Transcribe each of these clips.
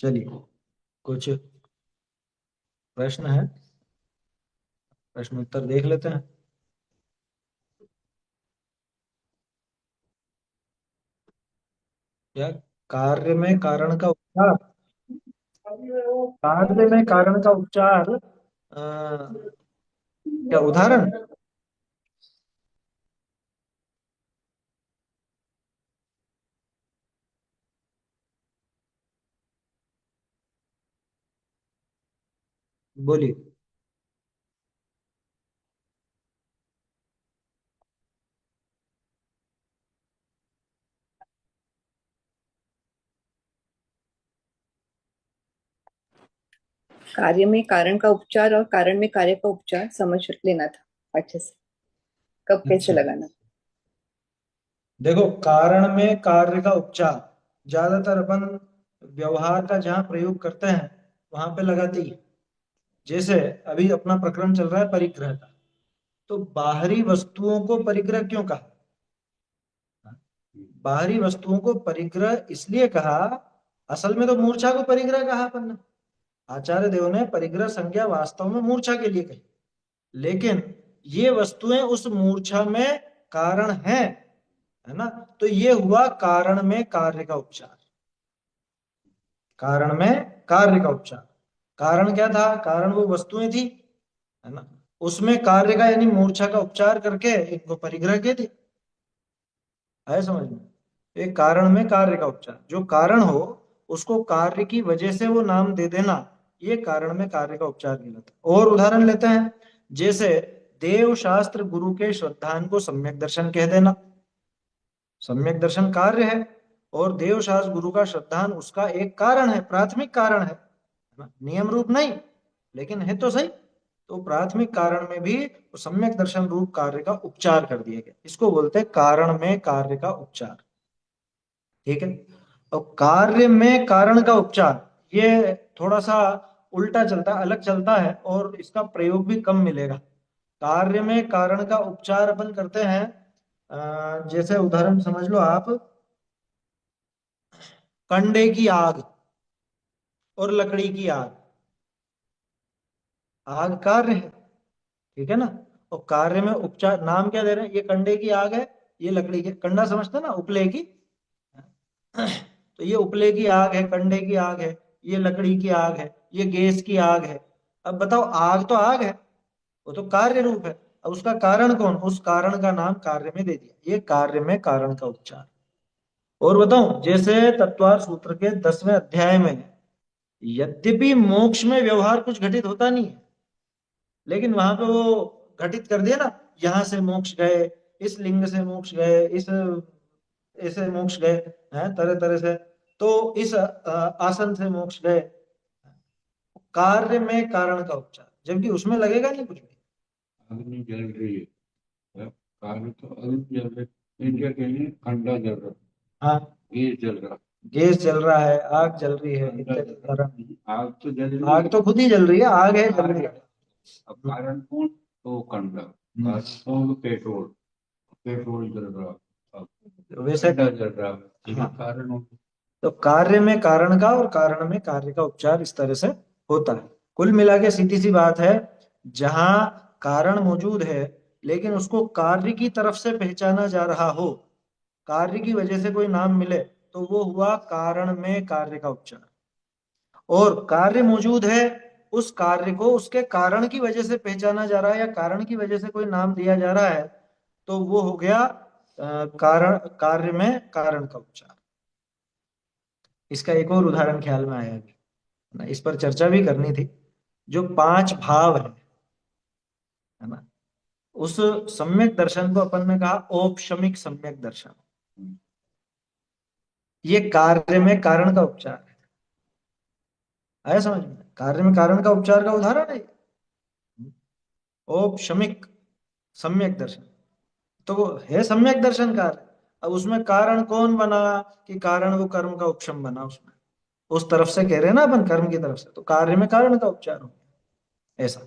चलिए, कुछ प्रश्न है, प्रश्न उत्तर देख लेते हैं। क्या कार्य में कारण का उपचार? कार्य में कारण का उपचार, क्या उदाहरण? बोलिए। कार्य में कारण का उपचार और कारण में कार्य का उपचार समझ लेना था अच्छे से, कब कैसे अच्छा, लगाना। देखो, कारण में कार्य का उपचार ज्यादातर अपन व्यवहार का जहाँ प्रयोग करते हैं वहां पे लगाते ही। जैसे अभी अपना प्रकरण चल रहा है परिग्रह का, तो बाहरी वस्तुओं को परिग्रह क्यों कहा? बाहरी वस्तुओं को परिग्रह इसलिए कहा, असल में तो मूर्छा को परिग्रह कहा अपन ने। आचार्य देव ने परिग्रह संज्ञा वास्तव में मूर्छा के लिए कही, लेकिन ये वस्तुएं उस मूर्छा में कारण हैं, है ना? तो ये हुआ कारण में कार्य का उपचार। कारण में कार्य का उपचार। कारण क्या था? कारण वो वस्तुएं थी, है ना? उसमें कार्य का यानी मूर्छा का उपचार करके इनको परिग्रह के थे। आया समझ में? एक कारण में कार्य का उपचार, जो कारण हो उसको कार्य की वजह से वो नाम दे देना, ये कारण में कार्य का उपचार कहलाता है। और उदाहरण लेते हैं, जैसे देव शास्त्र गुरु के श्रद्धान को सम्यक दर्शन कह देना। सम्यक दर्शन कार्य है, और देव शास्त्र गुरु का श्रद्धान उसका एक कारण है, प्राथमिक कारण है ना? नियम रूप नहीं, लेकिन है तो सही। तो प्राथमिक कारण में भी वो सम्यक दर्शन रूप कार्य का उपचार कर दिया गया, इसको बोलते हैं कारण में कार्य का उपचार। ठीक है। और कार्य में कारण का उपचार, ये थोड़ा सा उल्टा चलता है, अलग चलता है, और इसका प्रयोग भी कम मिलेगा। कार्य में कारण का उपचार अपन करते हैं, जैसे उदाहरण समझ लो आप, कंडे की आग और लकड़ी की आग। आग कार्य है, ठीक है ना? और कार्य में उपचार, नाम क्या दे रहे हैं? ये कंडे की आग है, ये लकड़ी की, कंडा समझते हैं ना, उपले की। तो ये उपले की आग है, कंडे की आग है, ये लकड़ी की आग है, ये गैस की आग है। अब बताओ, आग तो आग है, वो तो कार्य रूप है। अब उसका कारण कौन? उस कारण का नाम कार्य में दे दिया, ये कार्य में कारण का उपचार। और बताऊं, जैसे तत्वार सूत्र के 10वें अध्याय में, यद्यपि मोक्ष में व्यवहार कुछ घटित होता नहीं है, लेकिन वहां पे वो घटित कर दिया ना, यहां से मोक्ष गए, इस लिंग से मोक्ष गए, इस ऐसे मोक्ष गए, हैं तरह तरह से, तो इस आसन से मोक्ष गए। कार्य में कारण का उपचार, जबकि उसमें लगेगा नहीं कुछ भी। अग्नि जल रही है, कार्य तो अग्नि जल रही, इनका कहेंगे अंडा जल रहा, हाँ, ये जल रहा, गैस जल रहा है, आग जल रही है, अंडा इत्यादि जल कारण। रहा, आग तो जल रही आग तो खुद ही जल रही है, आग है, जल रही है। अब कारण कौन? तो कंडा। हम्म। कारण कौन? तो पेट्रोल, पेट्रोल जल रहा, अब वैसे, अंडा जल रहा, ये भी हाँ, कारण हो। तो कार्य में कारण का और कारण में कार्य का उपचार इस तरह से होता है। कुल मिला के सीधी सी बात है, जहां कारण मौजूद है लेकिन उसको कार्य की तरफ से पहचाना जा रहा हो, कार्य की वजह से कोई नाम मिले, तो वो हुआ कारण में कार्य का उपचार। और कार्य मौजूद है, उस कार्य को उसके कारण की वजह से पहचाना जा रहा है, या कारण की वजह से कोई नाम दिया जा रहा है, तो वो हो गया कारण, कार्य में कारण का उपचार। इसका एक और उदाहरण ख्याल में आया अभी, ना, इस पर चर्चा भी करनी थी। जो पांच भाव है ना, उस सम्यक दर्शन को अपन ने कहा औपशमिक सम्यक दर्शन। ये कार्य में कारण का उपचार है। आया समझ में? कार्य में कारण का उपचार का उदाहरण है औपशमिक सम्यक दर्शन। तो वो है सम्यक दर्शन कार्य। अब उसमें कारण कौन बना? कि कारण वो कर्म का उपशम बना उसमें, उस तरफ से कह रहे हैं ना अपन, कर्म की तरफ से, तो कार्य में कारण का उपचार हो गया, ऐसा।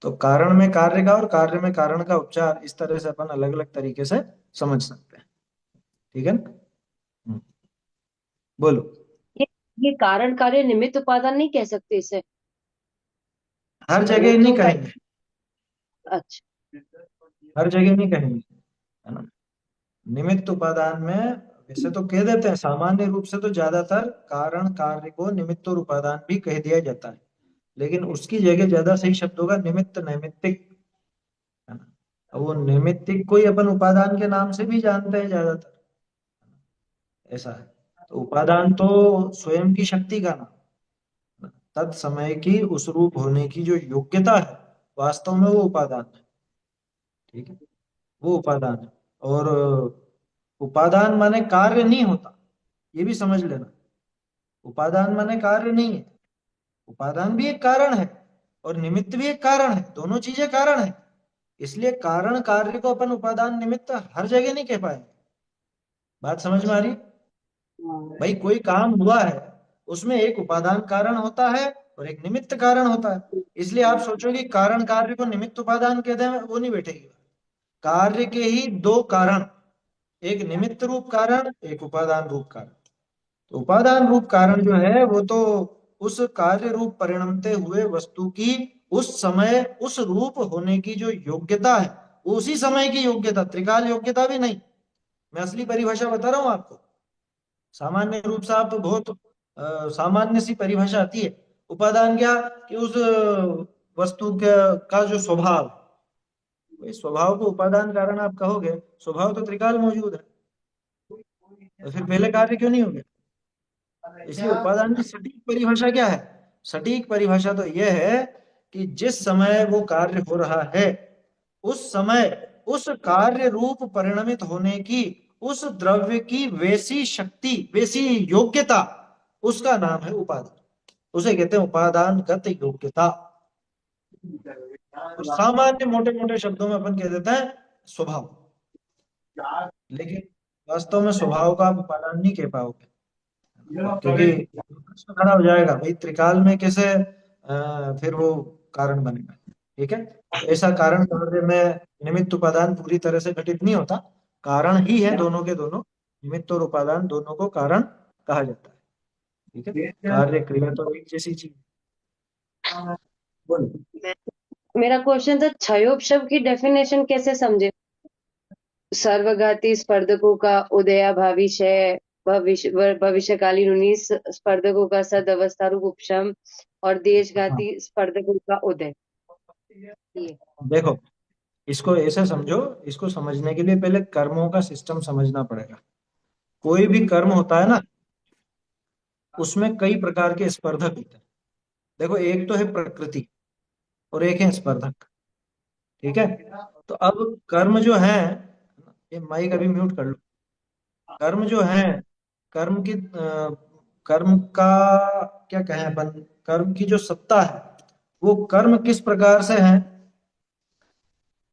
तो कारण में कार्य का और कार्य में कारण का उपचार, इस तरह से अपन अलग अलग तरीके से समझ सकते हैं। ठीक है ना? हम्म, बोलो। ये कारण कार्य निमित्त उपादान नहीं कह सकते इसे? हर जगह नहीं कहेंगे, अच्छा। हर जगह नहीं कहेंगे, है ना। निमित्त उपादान में वैसे तो कह देते हैं, सामान्य रूप से तो ज्यादातर कारण कार्य को निमित्त और उपादान भी कह दिया जाता है, लेकिन उसकी जगह ज्यादा सही शब्द होगा निमित्त नैमित्तिक, है ना। अब वो नैमित्तिक को ही अपन उपादान के नाम से भी जानते हैं ज्यादातर, ऐसा है। तो उपादान तो स्वयं की शक्ति का नाम, तत्समय की उस रूप होने की जो योग्यता है, वास्तव में वो उपादान है, ठीक है, वो उपादान है। और उपादान माने कार्य नहीं होता, ये भी समझ लेना। उपादान माने कार्य नहीं है, उपादान भी एक कारण है और निमित्त भी एक कारण है, दोनों चीजें कारण है। इसलिए कारण कार्य को अपन उपादान निमित्त हर जगह नहीं कह पाएंगे। बात समझ में आ रही? भाई कोई काम हुआ है, उसमें एक उपादान कारण होता है और एक निमित्त कारण होता है। इसलिए आप सोचोगे कारण कार्य को निमित्त उपादान कहते हैं, वो नहीं बैठेगी। कार्य के ही दो कारण, एक निमित्त रूप कारण, एक उपादान रूप कारण। तो उपादान रूप कारण जो है वो तो उस कार्य रूप परिणमते हुए वस्तु की उस समय उस रूप होने की जो योग्यता है, वो उसी समय की योग्यता, त्रिकाल योग्यता भी नहीं। मैं असली परिभाषा बता रहा हूं आपको। सामान्य रूप से आप बहुत सामान्य सी परिभाषा आती है। उपादान क्या कि उस वस्तु का जो स्वभाव, वही स्वभाव को उपादान कारण आप कहोगे। स्वभाव तो त्रिकाल मौजूद है, तो फिर पहले कार्य क्यों नहीं हो गया? इसलिए उपादान की सटीक परिभाषा क्या है? सटीक परिभाषा तो यह है कि जिस समय वो कार्य हो रहा है, उस समय उस कार्य रूप परिणमित होने की उस द्रव्य की वैसी शक्ति, वैसी योग्यता, उसका नाम है उपादान। उसे कहते हैं उपादानगत योग्यता। तो सामान्य मोटे मोटे शब्दों में अपन कह देते हैं स्वभाव, लेकिन वास्तव में स्वभाव का आप उपादान नहीं कह पाओगे, क्योंकि प्रश्न खड़ा हो जाएगा भाई त्रिकाल में कैसे फिर वो कारण बनेगा। ठीक है, तो ऐसा कारण कार्य में निमित्त उपादान पूरी तरह से घटित नहीं होता, कारण ही है दोनों के दोनों, निमित्त और उपादान दोनों को कारण कहा जाता है। ठीक है, कार्य क्रिया तो एक जैसी चीज। बोलो। मेरा क्वेश्चन था क्षयोपशम की डेफिनेशन कैसे समझे? सर्वघाती स्पर्धकों का उदयाभावी क्षय, भविष्यकालीन 19 स्पर्धकों का सदवस्थारूप उपशम और हाँ, देशघाती स्पर्धकों का उदय। ये देखो इसको ऐसे समझो, इसको समझने के लिए पहले कर्मों का सिस्टम समझना पड़ेगा। कोई भी कर्म होता है ना, उसमें कई प्रकार के स्पर्धक होते हैं। देखो एक तो है प्रकृति और एक है स्पर्धक। ठीक है, तो अब कर्म जो है, ये माइक अभी म्यूट कर लो। कर्म जो है, कर्म की कर्म का क्या कहें अपन, कर्म की जो सत्ता है वो कर्म किस प्रकार से है।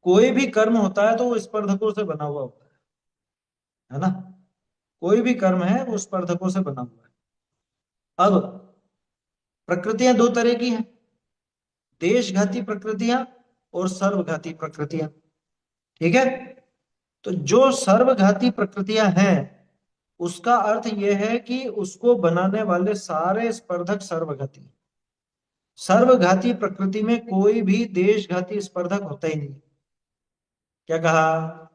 कोई भी कर्म होता है तो वो स्पर्धकों से बना हुआ होता है ना। कोई भी कर्म है वो स्पर्धकों से बना हुआ है। अब प्रकृतियां दो तरह की हैं, देशघाती प्रकृतियां और सर्वघाती प्रकृतियां। ठीक है, तो जो सर्वघाती प्रकृतियां हैं उसका अर्थ यह है कि उसको बनाने वाले सारे स्पर्धक सर्वघाती। सर्वघाती प्रकृति में कोई भी देशघाती स्पर्धक होता ही नहीं। क्या कहा?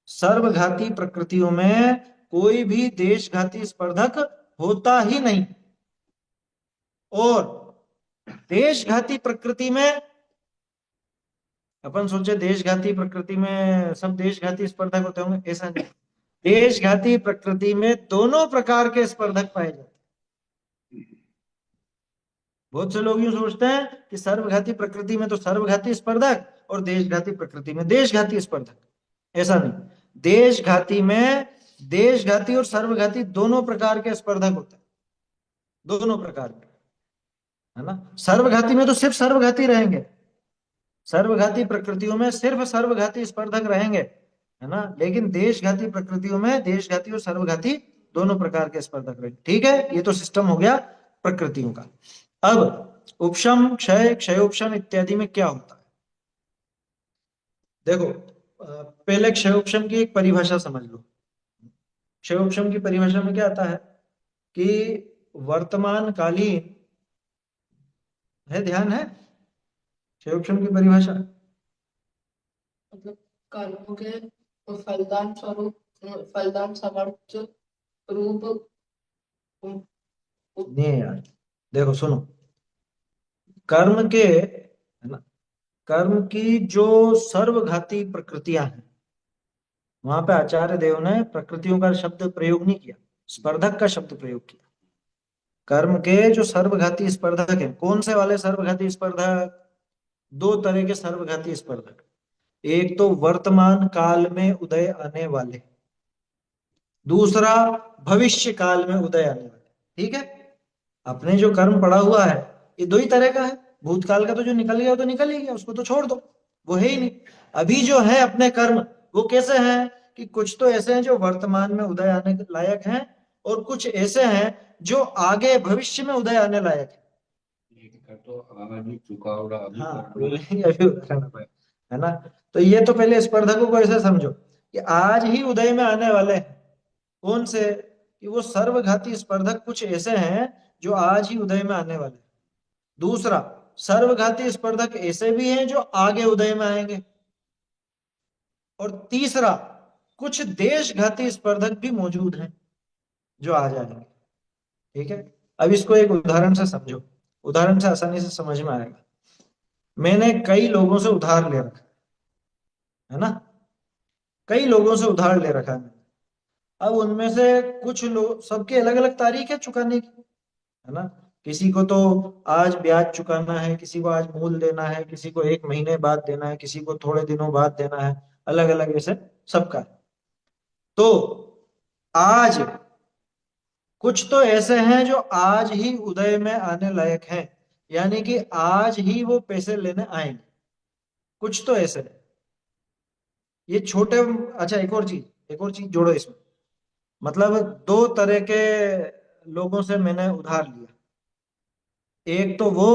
सर्वघाती प्रकृतियों में कोई भी देशघाती स्पर्धक होता ही नहीं। और देशघाती प्रकृति में अपन सोचे देशघाती प्रकृति में सब देशघाती स्पर्धक होते होंगे, ऐसा नहीं। देशघाती प्रकृति में दोनों प्रकार के स्पर्धक पाए जाते हैं। बहुत से लोग यूं सोचते हैं कि सर्वघाती प्रकृति में तो सर्वघाती स्पर्धक और देशघाती प्रकृति में देशघाती स्पर्धक। ऐसा नहीं, देशघाती में देशघाती और सर्वघाती दोनों प्रकार के स्पर्धक होते हैं, दोनों प्रकार के, है ना। सर्वघाती में तो सिर्फ सर्वघाती रहेंगे, सर्वघाती प्रकृतियों में सिर्फ सर्वघाती स्पर्धक रहेंगे, है ना। लेकिन देशघाती प्रकृतियों में देशघाती और सर्वघाती दोनों प्रकार के स्पर्धक रहेंगे। ठीक है, ये तो सिस्टम हो गया प्रकृतियों का। अब उपशम, क्षय, क्षयोपशम इत्यादि में क्या होता है? देखो पहले क्षयोपशम की एक परिभाषा समझ लो। क्षयोपशम की परिभाषा में क्या आता है कि वर्तमान कालीन है, ध्यान है क्षयोक्षम की परिभाषा? मतलब कर्म के फलदान स्वरूप, फलदान समर्थ रूप। नहीं है यार, देखो सुनो, कर्म के, है ना, कर्म की जो सर्वघाती प्रकृतियां हैं, वहां पे आचार्य देव ने प्रकृतियों का शब्द प्रयोग नहीं किया, स्पर्धक का शब्द प्रयोग किया। कर्म के जो सर्वघाती स्पर्धक हैं, कौन से वाले सर्वघाती स्पर्धक? दो तरह के सर्वघाती स्पर्धक। एक तो वर्तमान काल में उदय आने वाले, दूसरा भविष्य काल में उदय आने वाले। ठीक है, अपने जो कर्म पड़ा हुआ है ये दो ही तरह का है। भूतकाल का तो जो निकल गया वो तो निकल ही गया, उसको तो छोड़ दो, वो है ही नहीं। अभी जो है अपने कर्म, वो कैसे हैं कि कुछ तो ऐसे हैं जो वर्तमान में उदय आने के लायक हैं, और कुछ ऐसे हैं जो आगे भविष्य में उदय आने लायक है। एक का तो आज ही चुका हुआ अभी हाँ, करना है। वही अभी उदाहरण है ना। तो ये तो पहले स्पर्धकों को ऐसे समझो कि आज ही उदय में आने वाले हैं। कौन से? कि वो सर्वघाती स्पर्धक कुछ ऐसे हैं जो आज ही उदय में आने वाले हैं। दूसरा, सर्वघाती स्पर्धक ऐसे भी हैं जो आगे उदय में आएंगे। और तीसरा, कुछ देशघाती स्पर्धक भी मौजूद हैं जो आ जाएंगे। ठीक है, अब इसको एक उदाहरण से समझो, उदाहरण से आसानी से समझ में आएगा। मैंने कई लोगों से उधार ले रखा है ना, कई लोगों से उधार ले रखा है मैंने। अब उनमें से कुछ लोग, सबकी अलग अलग तारीख है चुकाने की, है ना। किसी को तो आज ब्याज चुकाना है, किसी को आज मूल देना है, किसी को एक महीने बाद देना है, किसी को थोड़े दिनों बाद देना है, अलग अलग ऐसे सबका है। तो आज कुछ तो ऐसे हैं जो आज ही उदय में आने लायक हैं, यानी कि आज ही वो पैसे लेने आएंगे। कुछ तो ऐसे हैं ये छोटे। अच्छा, एक और चीज जोड़ो इसमें। मतलब दो तरह के लोगों से मैंने उधार लिया। एक तो वो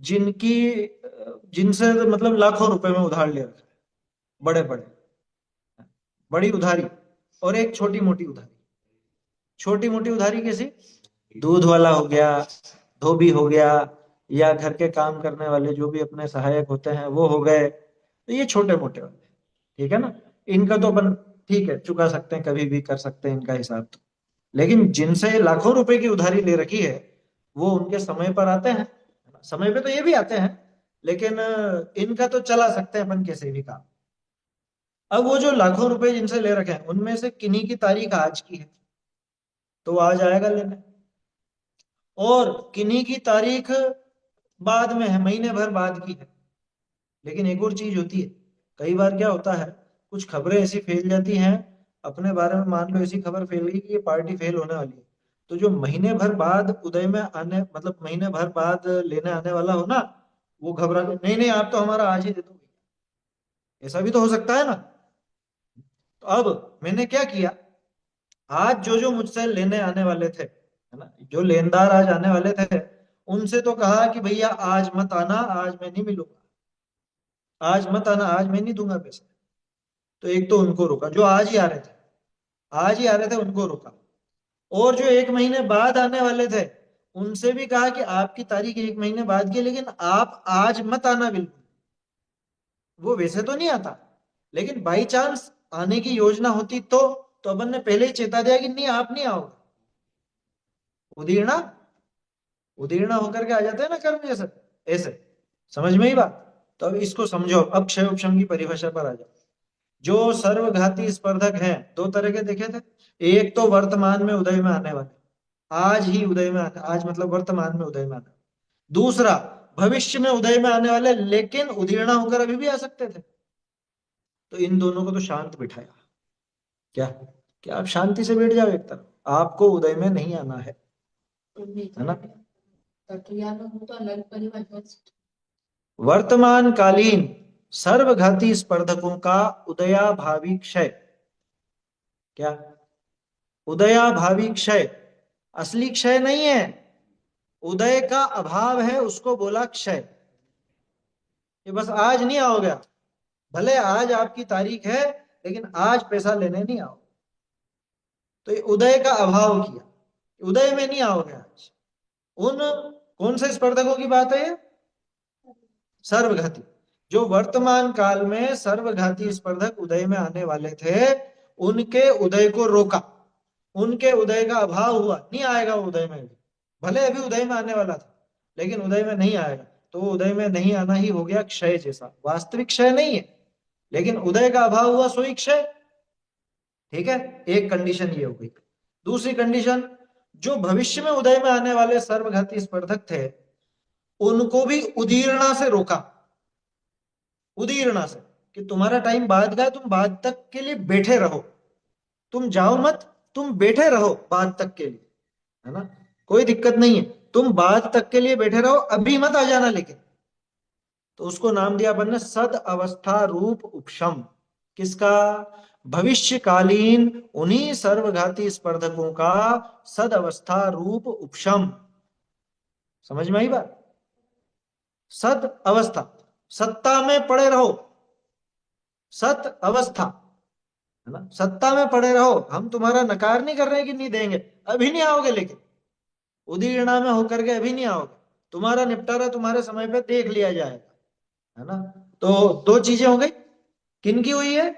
जिनकी जिनसे मतलब लाखों रुपए में उधार ले रखा है, बड़े बड़े बड़ी उधारी, और एक छोटी मोटी उधारी। छोटी मोटी उधारी कैसी? दूध वाला हो गया, धोबी हो गया, या घर के काम करने वाले जो भी अपने सहायक होते हैं वो हो गए। तो ये छोटे मोटे वाले, ठीक है ना। इनका तो अपन ठीक है चुका सकते हैं, कभी भी कर सकते हैं इनका हिसाब तो। लेकिन जिनसे लाखों रुपए की उधारी ले रखी है, वो उनके समय पर आते हैं, समय पे तो ये भी आते हैं, लेकिन इनका तो चला सकते हैं अपन कैसे भी काम। अब वो जो लाखों रुपए जिनसे ले रखे हैं, उनमें से किन्हीं की तारीख आज की है तो वो आज आएगा लेने, और किन्हीं की तारीख बाद में है, महीने भर बाद की है। लेकिन एक और चीज होती है, कई बार क्या होता है, कुछ खबरें ऐसी फैल जाती हैं अपने बारे में, मान लो ऐसी खबर फैल गई कि ये पार्टी फेल होने वाली है, तो जो महीने भर बाद उदय में आने, मतलब महीने भर बाद लेने आने वाला हो ना, वो घबरा के, नहीं नहीं आप तो हमारा आज ही दे दो। ऐसा भी तो हो सकता है ना। तो अब मैंने क्या किया, आज जो जो मुझसे लेने आने वाले थे, है ना, जो लेनदार आज आने वाले थे, उनसे तो कहा कि भैया आज मत आना, आज मैं नहीं मिलूंगा, आज मत आना, आज मैं नहीं दूंगा पैसे। तो एक तो उनको रोका, जो आज ही आ रहे थे, आज ही आ रहे थे उनको रोका। और जो एक महीने बाद आने वाले थे, उनसे भी कहा कि आपकी तारीख एक महीने बाद की है, लेकिन आप आज मत आना बिल्कुल। वो वैसे तो नहीं आता, लेकिन बाई चांस आने की योजना होती तो अपन ने पहले ही चेता दिया कि नहीं आप नहीं आओगे। उदीर्णा उदीर्णा होकर के आ जाते हैं ना कर्म जैसे, ऐसे। समझ में ही बात? तो अब इसको समझो, अब क्षय उपशम की परिभाषा पर आ जाओ। जो सर्वघाती स्पर्धक हैं, दो तरह के देखे थे। एक तो वर्तमान में उदय में आने वाले, आज ही उदय में आने, आज मतलब वर्तमान में उदय में आने। दूसरा, भविष्य में उदय में आने वाले, लेकिन उदीर्णा होकर अभी भी आ सकते थे। तो इन दोनों को तो शांत बिठाया। क्या क्या आप शांति से बैठ जाओ एक तरफ, आपको उदय में नहीं आना है ना। तो अलग परिभाषा। वर्तमान कालीन सर्वघाती स्पर्धकों का उदयाभावी क्षय। क्या? उदयाभावी क्षय, असली क्षय नहीं है, उदय का अभाव है, उसको बोला क्षय। ये बस आज नहीं आओगे आप, भले आज आपकी तारीख है, लेकिन आज पैसा लेने नहीं आओ। तो ये उदय का अभाव किया। उदय में नहीं आओगे आज। उन कौन से स्पर्धकों की बात है ये? सर्वघाती। जो वर्तमान काल में सर्वघाती स्पर्धक उदय में आने वाले थे, उनके उदय को रोका, उनके उदय का अभाव हुआ। नहीं आएगा वो उदय में भी, भले अभी उदय में आने वाला था लेकिन उदय में नहीं आएगा। तो वो उदय में नहीं आना ही हो गया क्षय जैसा। वास्तविक क्षय नहीं है लेकिन उदय का अभाव हुआ, सोई क्षय। ठीक है, एक कंडीशन ये हो गई। दूसरी कंडीशन, जो भविष्य में उदय में आने वाले सर्वघाती स्पर्धक थे उनको भी उदीर्णा से रोका। उदीर्णा से कि तुम्हारा टाइम बाद का है, तुम बाद तक के लिए बैठे रहो, तुम जाओ मत, तुम बैठे रहो बाद तक के लिए, है ना, कोई दिक्कत नहीं है, तुम बाद तक के लिए बैठे रहो, अभी मत आ जाना। लेकिन तो उसको नाम दिया अपन ने सद अवस्था रूप उपशम। किसका? भविष्यकालीन उन्हीं सर्वघाती स्पर्धकों का सद अवस्था रूप उपशम। समझ में आई बात? सद अवस्था, सत्ता में पड़े रहो, सत अवस्था, है ना, सत्ता में पड़े रहो। हम तुम्हारा नकार नहीं कर रहे कि नहीं देंगे, अभी नहीं आओगे, लेकिन उदीर्णा में होकर के अभी नहीं आओगे, तुम्हारा निपटारा तुम्हारे समय पे देख लिया जाएगा, है ना। तो दो चीजें हो गई। किनकी हुई है?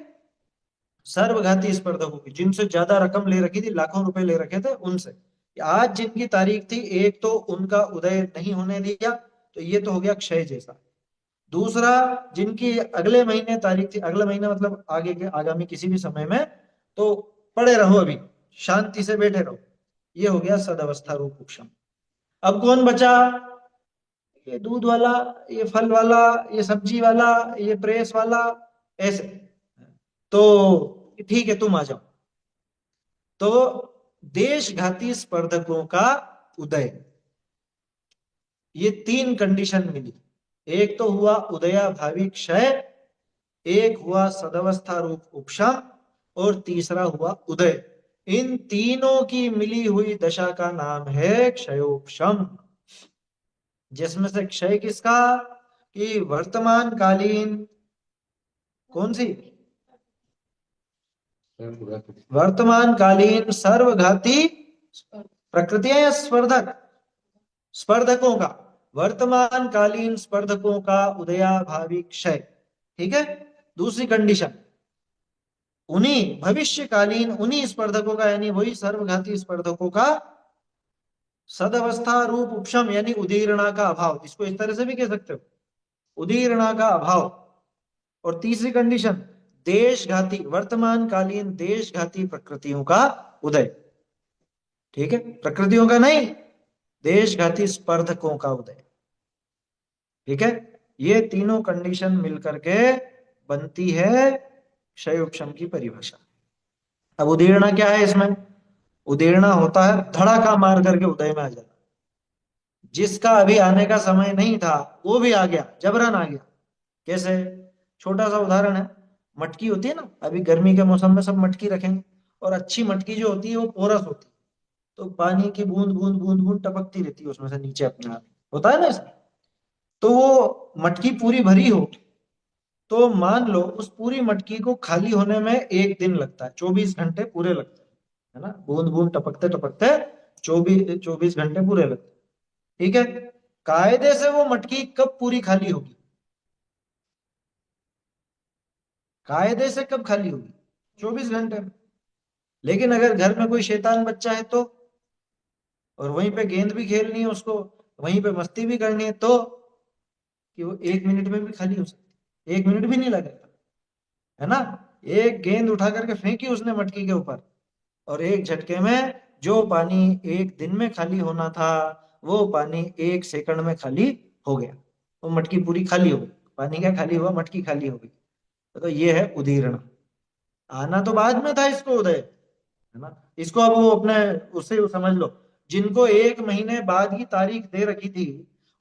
सर्वघाती स्पर्धकों की, जिनसे ज्यादा रकम ले रखी थी, लाखों रुपए ले रखे थे, उनसे। आज जिनकी तारीख थी, एक तो उनका उदय नहीं होने दिया, तो ये तो हो गया क्षय जैसा। दूसरा, जिनकी अगले महीने तारीख थी, अगले महीने मतलब आगे के आगामी किसी भी समय में, तो पड़े रहो, अभी शांति से बैठे रहो, ये हो गया सदवस्था रूप उपशम। अब कौन बचा? ये दूध वाला, ये फल वाला, ये सब्जी वाला, ये प्रेस वाला, ऐसे। तो ठीक है, तुम आ जाओ। तो देशघाती स्पर्धकों का उदय, ये तीन कंडीशन मिली। एक तो हुआ उदयाभावी क्षय, एक हुआ सदवस्था रूप उपशम, और तीसरा हुआ उदय। इन तीनों की मिली हुई दशा का नाम है क्षयोपशम। जिसमें से क्षय किसका? कि वर्तमान कालीन, कौन सी? वर्तमान कालीन सर्वघाती प्रकृतियां या स्पर्धक? स्पर्धकों का, वर्तमान कालीन स्पर्धकों का उदयाभावी क्षय। ठीक है। दूसरी कंडीशन, उन्हीं भविष्यकालीन उन्हीं स्पर्धकों का, यानी वही सर्वघाती स्पर्धकों का सदवस्था रूप उपशम, यानी उदीर्णा का अभाव। इसको इस तरह से भी कह सकते हो, उदीर्णा का अभाव। और तीसरी कंडीशन, देशघाती, वर्तमान कालीन देशघाती प्रकृतियों का उदय। ठीक है, प्रकृतियों का नहीं, देशघाती स्पर्धकों का उदय। ठीक है, ये तीनों कंडीशन मिलकर के बनती है क्षय उपशम की परिभाषा। अब उदीर्णा क्या है इसमें? उदीर्णा होता है धड़ाका मार करके उदय में आ जाना। जिसका अभी आने का समय नहीं था वो भी आ गया, जबरन आ गया। कैसे? छोटा सा उदाहरण है, मटकी होती है ना, अभी गर्मी के मौसम में सब मटकी रखेंगे, और अच्छी मटकी जो होती है वो पोरस होती है, तो पानी की बूंद बूंद बूंद बूंद टपकती रहती है उसमें से नीचे अपने आप, होता है ना ऐसा। तो वो मटकी पूरी भरी हो, तो मान लो उस पूरी मटकी को खाली होने में 1 दिन लगता है, 24 घंटे पूरे लगते हैं, है ना, बूंद बूंद टपकते टपकते 24 घंटे पूरे लगते हैं। ठीक है, कायदे से वो मटकी कब पूरी खाली होगी? कायदे से कब खाली होगी? 24 घंटे में। लेकिन अगर घर में कोई शैतान बच्चा है तो, और वहीं पे गेंद भी खेलनी है उसको, वहीं पे मस्ती भी करनी है, तो कि वो 1 मिनट में भी खाली हो सकती है, 1 मिनट भी नहीं लगेगा, है ना। एक गेंद उठा करके फेंकी उसने मटकी के ऊपर, और एक झटके में जो पानी 1 दिन में खाली होना था वो पानी 1 सेकंड में खाली हो गया, वो मटकी पूरी खाली हो गई। पानी क्या खाली हुआ? मटकी खाली हो गई। तो ये है उदीर्ण। आना तो बाद में था इसको उदय, है ना। इसको अब वो अपने उससे समझ लो, जिनको 1 महीने बाद की तारीख दे रखी थी,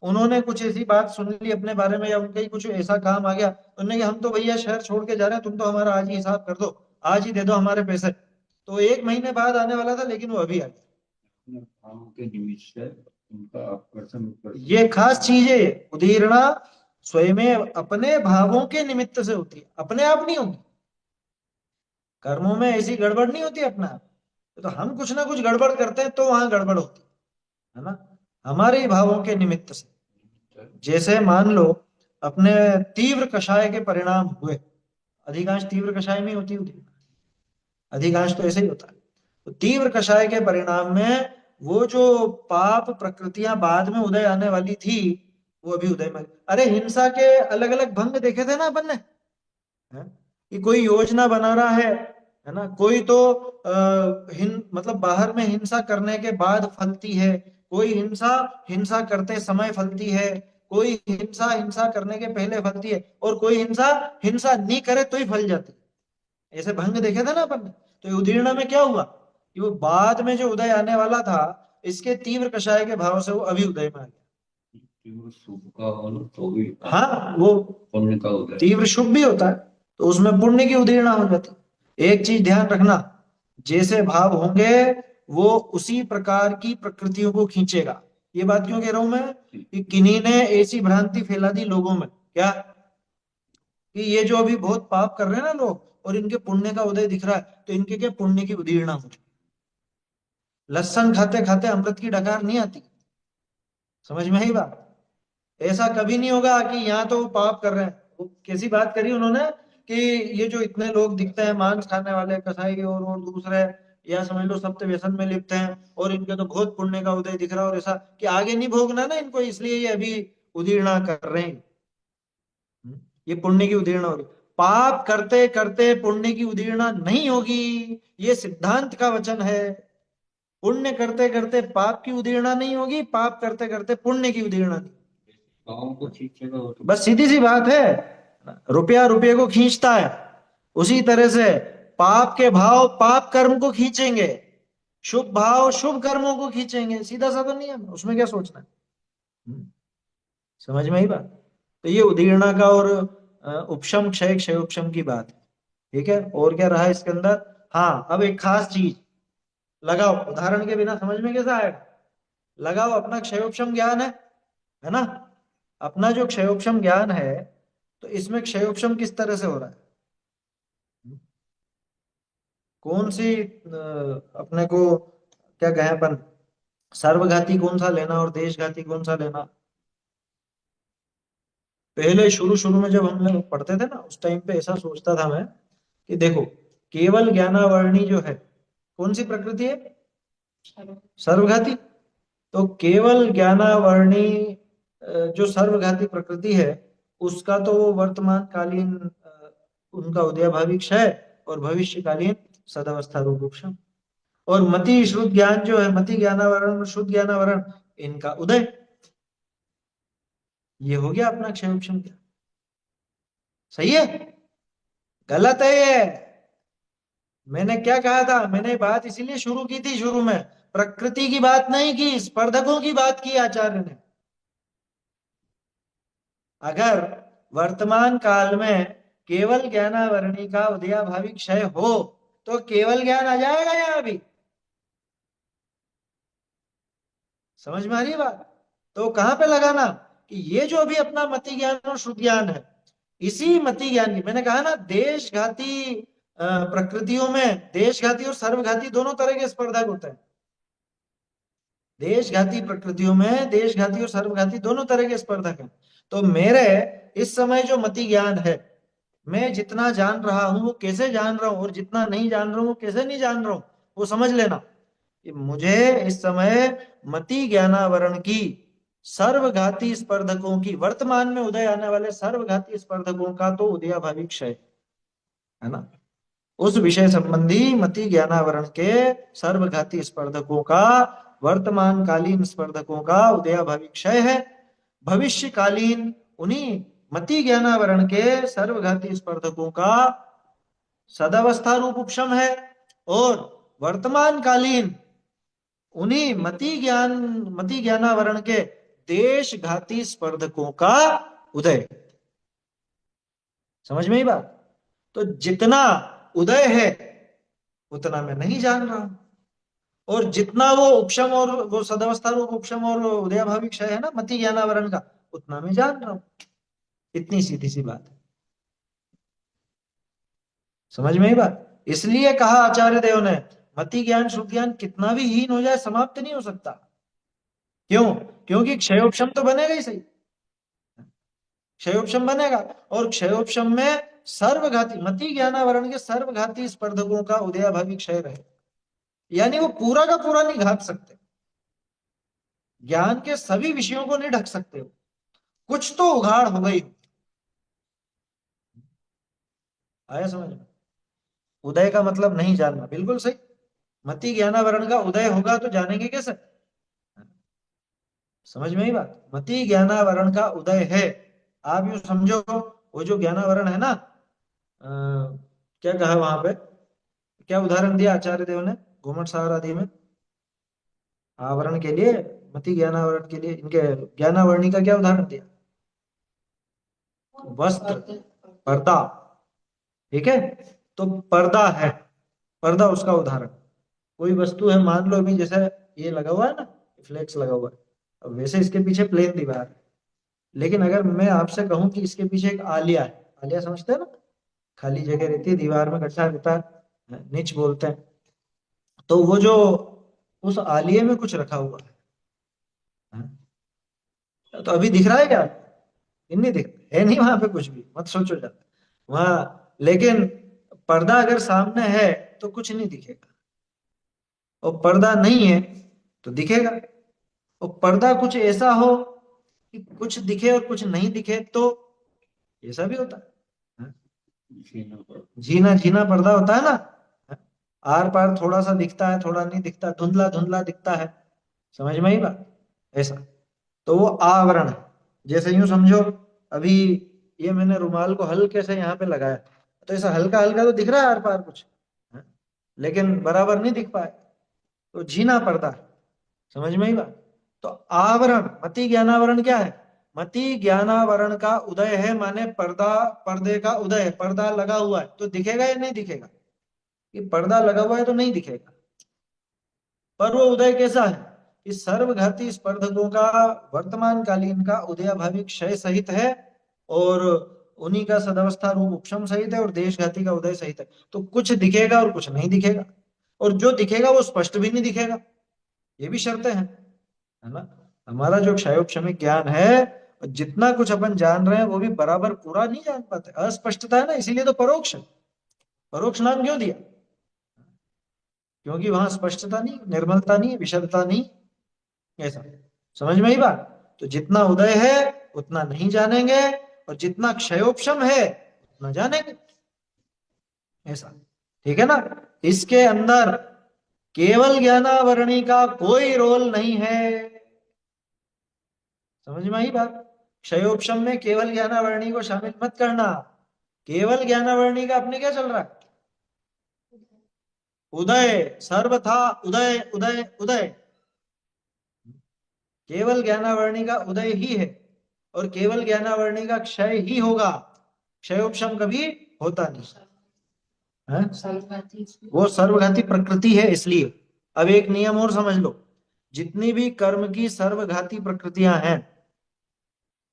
उन्होंने कुछ ऐसी बात सुन ली अपने बारे में, या उनका ही कुछ ऐसा काम आ गया, उन्होंने कहा हम तो भैया शहर छोड़ के जा रहे हैं, तुम तो हमारा आज ही हिसाब कर दो, आज ही दे दो हमारे पैसे। तो 1 महीने बाद आने वाला था लेकिन वो अभी आ गया। भाव के निमित्त से उनका आकर्षण ये खास चीज है, उदीर्णा स्वयं अपने भावों के निमित्त से होती है, अपने आप नहीं होगी। कर्मों में ऐसी गड़बड़ नहीं होती अपना आप। तो हम कुछ ना कुछ गड़बड़ करते हैं तो वहां गड़बड़ होती है ना, हमारे ही भावों के निमित्त से। जैसे मान लो अपने तीव्र कषाय के परिणाम हुए, अधिकांश तीव्र कषाय में होती होती, अधिकांश तो ऐसे ही होता है। तो तीव्र कषाय के परिणाम में वो जो पाप प्रकृतियां बाद में उदय आने वाली थी, वो अभी उदय में। अरे हिंसा के अलग अलग भंग देखे थे ना अपन ने, है? कि कोई योजना बना रहा है ना, कोई तो मतलब बाहर में हिंसा करने के बाद फलती है, कोई हिंसा हिंसा करते समय फलती है, कोई हिंसा हिंसा करने के पहले फलती है, और कोई हिंसा हिंसा नहीं करे तो ही फल जाती है। ऐसे भंग देखे थे ना अपन ने। तो उदीर्णा में क्या हुआ कि वो बाद में जो उदय आने वाला था, इसके तीव्र कषाय के भाव से वो अभी उदय में आ गया। तीव्र सुख का और तो भी हाँ, वो पुण्य का उदय। तीव्र शुभ भी होता है, तो उसमें पुण्य की उदीर्णा हो जाती है। एक चीज ध्यान रखना, जैसे भाव होंगे वो उसी प्रकार की प्रकृतियों को खींचेगा। ये बात क्यों कह रहा हूं मैं, कि किन्हीं ने ऐसी भ्रांति फैला दी लोगों में, क्या कि ये जो अभी बहुत पाप कर रहे हैं ना लोग, और इनके पुण्य का उदय दिख रहा है, तो इनके क्या पुण्य की उदीर्णा हो जाए। लहसन खाते खाते अमृत की डकार नहीं आती, समझ में आई बात। ऐसा कभी नहीं होगा कि यहाँ तो वो पाप कर रहे हैं। वो कैसी बात करी उन्होंने कि ये जो इतने लोग दिखते हैं मांस खाने वाले कसाई और दूसरे, या समझ लो सप्त व्यसन में लिप्त हैं, और इनके तो बहुत पुण्य का उदय दिख रहा है, और ऐसा कि आगे नहीं भोगना ना इनको, इसलिए ये अभी उदीर्णा कर रहे हैं। ये पुण्य की उदीर्णा होगी। पाप करते करते पुण्य की उदीर्णा नहीं होगी, ये सिद्धांत का वचन है। पुण्य करते करते पाप की उदीर्णा नहीं होगी, पाप करते करते पुण्य की उदीर्णा नहीं। गाँव को खींचेगा वो तो। बस सीधी सी बात है, रुपया रुपये को खींचता है, उसी तरह से पाप के भाव पाप कर्म को खींचेंगे, शुभ भाव शुभ कर्मों को खींचेंगे। सीधा सा तो नहीं है, उसमें क्या सोचना है। समझ में ही बात। तो ये उदीर्णा का और उपशम क्षय क्षय उपशम की बात है। ठीक है, और क्या रहा इसके अंदर। हाँ, अब एक खास चीज लगाओ, उदाहरण के बिना समझ में कैसा आएगा। लगाओ, अपना क्षयोपशम ज्ञान है ना, अपना जो क्षयोपशम ज्ञान है, तो इसमें क्षयोपशम किस तरह से हो रहा है, कौन सी अपने को क्या कहें अपन, सर्वघाती कौन सा लेना और देशघाती कौन सा लेना। पहले शुरू शुरू में जब हम लोग पढ़ते थे ना, उस टाइम पे ऐसा सोचता था मैं कि देखो, केवल ज्ञानावर्णी जो है कौन सी प्रकृति है, सर्वघाती। तो केवल ज्ञानावर्णी जो सर्वघाती प्रकृति है, उसका तो वो वर्तमान कालीन उनका उदयभावी क्षय और भविष्यकालीन सदावस्था रूप उपशम, और मति श्रुत ज्ञान जो है, मति ज्ञानावरण शुद्ध ज्ञानावरण, इनका उदय। ये हो गया अपना क्षय उपशम। क्या सही है, गलत है ये। मैंने क्या कहा था, मैंने बात इसीलिए शुरू की थी, शुरू में प्रकृति की बात नहीं की, स्पर्धकों की बात की आचार्य ने। अगर वर्तमान काल में केवल ज्ञानावरणी का उदयाभावी क्षय हो, तो केवल ज्ञान आ जाएगा यहां भी। समझ में आ रही है बात। तो कहां पे लगाना, कि ये जो अभी अपना मति ज्ञान और शुद्ध ज्ञान है, इसी मति ज्ञान की मैंने कहा ना, देशघाती प्रकृतियों में देशघाती और सर्वघाती दोनों तरह के स्पर्धक होते हैं। देशघाती प्रकृतियों में देशघाती और सर्वघाती दोनों तरह के स्पर्धक हैं। तो मेरे इस समय जो मति ज्ञान है, मैं जितना जान रहा हूं वो कैसे जान रहा हूं, और जितना नहीं जान रहा हूं वो कैसे नहीं जान रहा हूं, वो समझ लेना कि मुझे इस समय मति ज्ञानावरण की सर्वघाती स्पर्धकों की, वर्तमान में उदय आने वाले सर्वघाती स्पर्धकों का तो उदयाभावी क्षय है ना, उस विषय संबंधी मति ज्ञानावरण के सर्वघाती स्पर्धकों का, वर्तमान कालीन स्पर्धकों का उदयाभावी क्षय है। भविष्यकालीन उन्हीं मति ज्ञानावरण के सर्वघाती स्पर्धकों का सदावस्था रूप उपशम है, और वर्तमान कालीन उन्हीं मति ज्ञानावरण के देशघाती स्पर्धकों का उदय। समझ में ही बात। तो जितना उदय है उतना मैं नहीं जान रहा हूं, और जितना वो उपशम और वो सदावस्था रूप उपशम और उदयाभावी क्षय है ना मति ज्ञानावरण का, उतना मैं जान रहा हूं। इतनी सीधी सी बात है। समझ में ही बात। इसलिए कहा आचार्य देव ने, मति ज्ञान श्रुति ज्ञान कितना भी हीन हो जाए समाप्त नहीं हो सकता। क्यों? क्योंकि क्षयोपशम तो बनेगा ही सही, क्षयोपशम बनेगा, और क्षयोपशम में सर्वघाती मति ज्ञानावरण के सर्वघाती स्पर्धकों का उदयाभावी क्षय रहे, यानी वो पूरा का पूरा नहीं घात सकते, ज्ञान के सभी विषयों को नहीं ढक सकते, कुछ तो उघाड़ हो गई। आया समझ में? उदय का मतलब नहीं जानना, बिल्कुल सही। मति ज्ञानावरण का उदय होगा तो जानेंगे कैसे? समझ में ही बात? मति ज्ञानावरण का उदय है, आप यूं समझो, वो जो ज्ञानावरण है ना, क्या कहा वहां पे, क्या उदाहरण दिया आचार्य देव ने घुमट सार आदि में आवरण के लिए, मति ज्ञानावरण के लिए, इनके ज्ञानावरणी का क्या उदाहरण दिया? वस्त्र, पर्दा, ठीक है? तो पर्दा है, पर्दा उसका उदाहरण। कोई वस्तु है, मान लो अभी जैसे ये लगा हुआ है ना, फ्लेक्स लगा हुआ है, अब वैसे इसके पीछे प्लेन दीवार है, लेकिन अगर मैं आपसे कहूं कि इसके पीछे एक आलिया है, आलिया समझते हैं ना, खाली जगह रहती है, दीवार में गड्ढा रहता है, निच बोलते हैं, तो वो जो उस आलिये में कुछ रखा हुआ है, तो अभी दिख रहा है क्या? नहीं दिख है, नहीं वहां पे कुछ भी, मत सोचो ज्यादा वहां। लेकिन पर्दा अगर सामने है तो कुछ नहीं दिखेगा, और पर्दा नहीं है तो दिखेगा। और पर्दा कुछ ऐसा हो कि कुछ दिखे और कुछ नहीं दिखे, तो ऐसा भी होता है, झीना झीना पर्दा होता है ना, आर पार थोड़ा सा दिखता है, थोड़ा नहीं दिखता, धुंधला धुंधला दिखता है, समझ में ही बात? ऐसा तो वो आवरण है। जैसे यूं समझो, अभी ये मैंने रुमाल को हल्के से यहाँ पे लगाया, तो ऐसा हल्का हल्का तो दिख रहा है आर पार कुछ, है? लेकिन बराबर नहीं दिख पाए, तो झीना पर्दा है, समझ में ही बात? तो आवरण, मति ज्ञानावरण क्या है? मति ज्ञानावरण का उदय है, माने पर्दा, पर्दे का उदय है, पर्दा लगा हुआ है तो दिखेगा या नहीं दिखेगा? कि पर्दा लगा हुआ है तो नहीं दिखेगा, पर वो उदय कैसा है? इस सर्वघाती स्पर्धकों का वर्तमान कालीन का उदयाभावी क्षय सहित है, और उन्हीं का सदवस्था रूप उपशम सहित है, और देशघाती का उदय सहित है। तो कुछ दिखेगा और कुछ नहीं दिखेगा, और जो दिखेगा वो स्पष्ट भी नहीं दिखेगा, ये भी शर्तें हैं, है ना? हमारा जो क्षयोपशमिक ज्ञान है, जितना कुछ अपन जान रहे हैं वो भी बराबर पूरा नहीं जान पाते, अस्पष्टता है ना, इसीलिए तो परोक्ष है। परोक्ष नाम क्यों दिया? क्योंकि वहां स्पष्टता नहीं, निर्मलता नहीं, विशदता नहीं, ऐसा। समझ में ही बात? तो जितना उदय है उतना नहीं जानेंगे, और जितना क्षयोपशम है उतना जानेंगे, ऐसा, ठीक है ना? इसके अंदर केवल ज्ञानावरणी का कोई रोल नहीं है, समझ में आई बात? क्षयोपशम में केवल ज्ञानावरणी को शामिल मत करना। केवल ज्ञानावरणी का अपने क्या चल रहा है? उदय, सर्वथा उदय उदय उदय, केवल ज्ञानावरणी का उदय ही है, और केवल ज्ञानावरणी का क्षय ही होगा, क्षयोपशम कभी होता नहीं है? वो सर्वघाती प्रकृति है, इसलिए। अब एक नियम और समझ लो, जितनी भी कर्म की सर्वघाती प्रकृतियां हैं,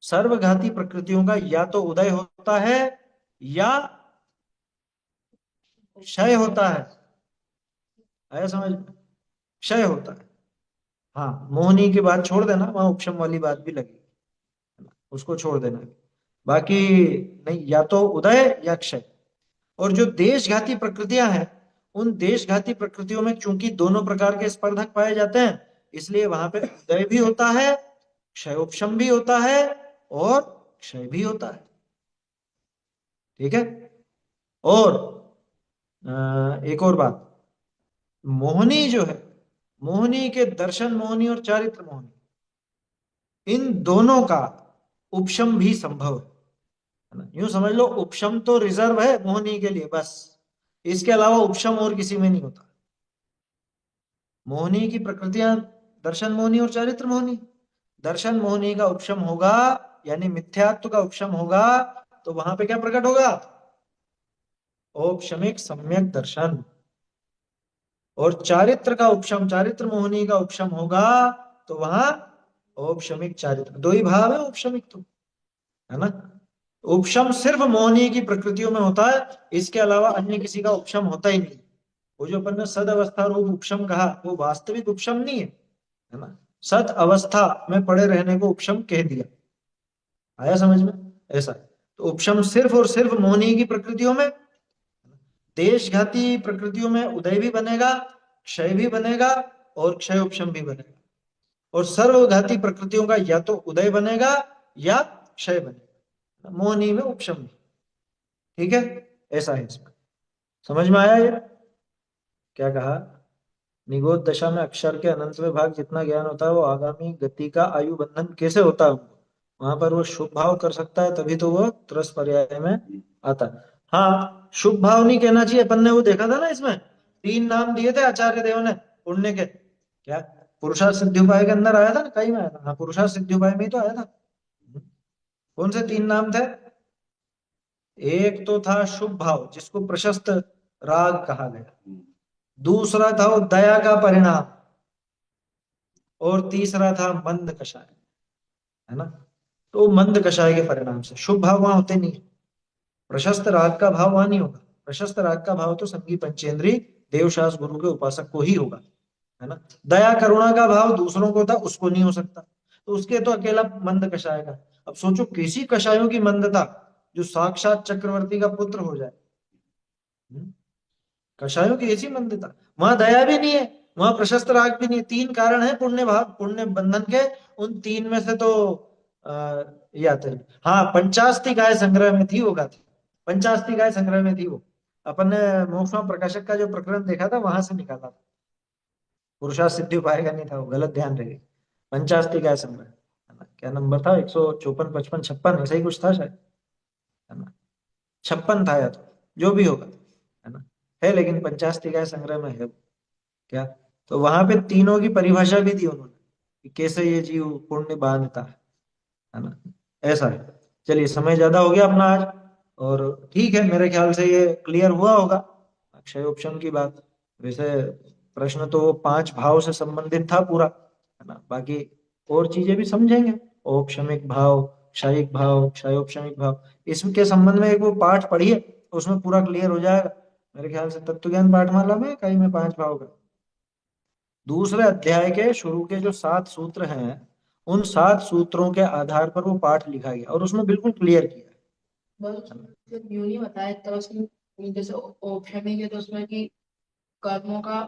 सर्वघाती प्रकृतियों का या तो उदय होता है या क्षय होता है। आया समझ में? क्षय होता है। हाँ, मोहनी की बात छोड़ देना, वहां उपशम वाली बात भी लगी, उसको छोड़ देना, बाकी नहीं, या तो उदय या क्षय। और जो देशघाती प्रकृतियां हैं, उन देशघाती प्रकृतियों में चूंकि दोनों प्रकार के स्पर्धक पाए जाते हैं, इसलिए वहां पे उदय भी होता है, क्षयोपशम भी होता है, और क्षय भी होता है, ठीक है? और एक और बात, मोहनी जो है, मोहनी के दर्शन मोहनी और चारित्र मोहनी, इन दोनों का उपशम भी संभव है ना? यूं समझ लो, उपशम तो रिजर्व है मोहनी के लिए बस, इसके अलावा उपशम और किसी में नहीं होता। मोहनी की प्रकृतियां दर्शन मोहनी और चारित्र मोहनी, दर्शन मोहनी का उपशम होगा, यानी मिथ्यात्व का उपशम होगा, तो वहां पे क्या प्रकट होगा? औपशमिक सम्यक दर्शन। और चारित्र का उपशम, चारित्र मोहनी का उपशम होगा, तो वहां औपशमिक चारित्र, दो ही भाव है औपशमिक, तो है ना? उपशम सिर्फ मोहनी की प्रकृतियों में होता है, इसके अलावा अन्य किसी का उपशम होता ही नहीं, वो जो अपन ने सद अवस्था रूप उपशम कहा वो वास्तविक उपशम नहीं है ना, सत अवस्था में पड़े रहने को उपशम कह दिया। आया समझ में? ऐसा है। तो उपशम सिर्फ और सिर्फ मोहनी की प्रकृतियों में, देशघाती प्रकृतियों में उदय भी बनेगा, क्षय भी बनेगा और क्षय उपशम भी बनेगा। और सर्वघाती प्रकृतियों का या तो उदय बनेगा या क्षय बनेगा, मोहनी में उपशम नहीं। ठीक है, ऐसा है इसमें। समझ में आया ये? क्या कहा? निगोद दशा में अक्षर के अनंतवें भाग जितना ज्ञान होता है वो आगामी गति का आयु बंधन कैसे होता है उनको, वहां पर वो शुभ भाव कर सकता है, तभी तो वो त्रस पर्याय में आता है। हाँ, शुभ भाव नहीं कहना चाहिए। अपन ने वो देखा था ना, इसमें 3 नाम दिए थे आचार्य देव ने पुण्य के। क्या पुरुषार्थ सिद्धि उपाय के अंदर आया था ना, कहीं में आया था? हाँ, पुरुषार्थ सिद्धि उपाय में ही तो आया था। कौन से 3 नाम थे? एक तो था शुभ भाव जिसको प्रशस्त राग कहा गया, दूसरा था वो दया का परिणाम, और तीसरा था मंद कषाय, है ना। तो मंद कषाय के परिणाम से शुभ भाव वहां होते नहीं है। प्रशस्त राग का भाव वहां नहीं होगा। प्रशस्त राग का भाव तो संगी पंचेंद्री देवशास गुरु के उपासक को ही होगा, है ना। दया करुणा का भाव दूसरों को था, उसको नहीं हो सकता, तो उसके तो अकेला मंद कषाय का। अब सोचो किसी कषायों की मंदता जो साक्षात चक्रवर्ती का पुत्र हो जाए। कषायों की ऐसी मंदता, वहां दया भी नहीं है, वहां प्रशस्त राग भी नहीं है। 3 कारण है पुण्य भाव, पुण्य बंधन के। उन 3 में से तो ये आते हैं। हाँ, पंचास्ति गाय संग्रह में थी वो गाथी, पंचास्ति गाय संग्रह में थी वो। अपन ने मोक्ष प्रकाशक का जो प्रकरण देखा था वहां से निकाला था। पुरुषार्थ सिद्धि उपाय का नहीं था वो, गलत ध्यान रहे। पंचास्ति गाय संग्रह, है ना। क्या नंबर था? 154, 55, 56 ऐसा ही कुछ था शायद, है ना। 56 था या तो, जो भी होगा, है ना। है लेकिन 50 का संग्रह में है। क्या? तो वहां पे तीनों की परिभाषा भी दी उन्होंने कि कैसे ये जीव पुण्य बांधता है ना। ऐसा है। चलिए, समय ज्यादा हो गया अपना आज, और ठीक है, मेरे ख्याल से ये क्लियर हुआ होगा अक्षय उपशम की बात। वैसे प्रश्न तो 5 भाव से संबंधित था पूरा, है ना। बाकी और चीजें भी समझेंगे, औपशमिक भाव, क्षयिक भाव, क्षयोपशमिक भाव, इसके संबंध में एक वो पाठ पढ़िए, उसमें पूरा क्लियर हो जाएगा। मेरे ख्याल से तत्व ज्ञान पाठमाला में कहीं में 5 भाव का दूसरे अध्याय के शुरू के जो 7 सूत्र हैं, उन 7 सूत्रों के आधार पर वो पाठ लिखा गया और उसमें बिल्कुल क्लियर किया है। बस उसमें यूं नहीं बताया तो उसमें जैसे ऑप्शन है तो उसमें कि कर्मों का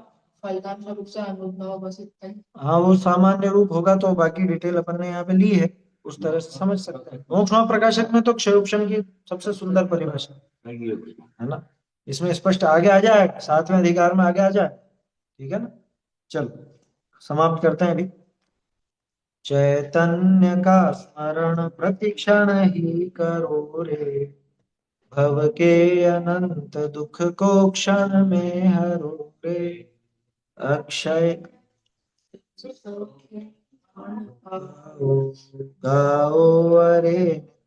फलदान स्वरूप से अनुभव, बस इतना ही। हाँ, वो सामान्य रूप होगा, तो बाकी डिटेल अपन ने यहाँ पे ली है, उस तरह से समझ सकते हैं। मोक्ष प्रकाशक में तो क्षयोपशम की सबसे सुंदर परिभाषा है ना, इसमें स्पष्ट आगे आ जाए, 7वें अधिकार में आगे आ जाए। ठीक है ना। चलो समाप्त करते हैं अभी। चैतन्य का स्मरण प्रतिक्षण ही करो रे, भव के अनंत दुख को क्षण में हरो रे। अक्षय गाओ अरे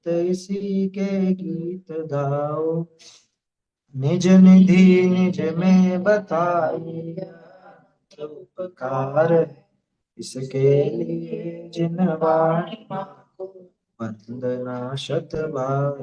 नित इसी के गीत गाओ, निज निधि निज में बताई उपकार, इसके लिए जिन वाणी को वंदना शत बार।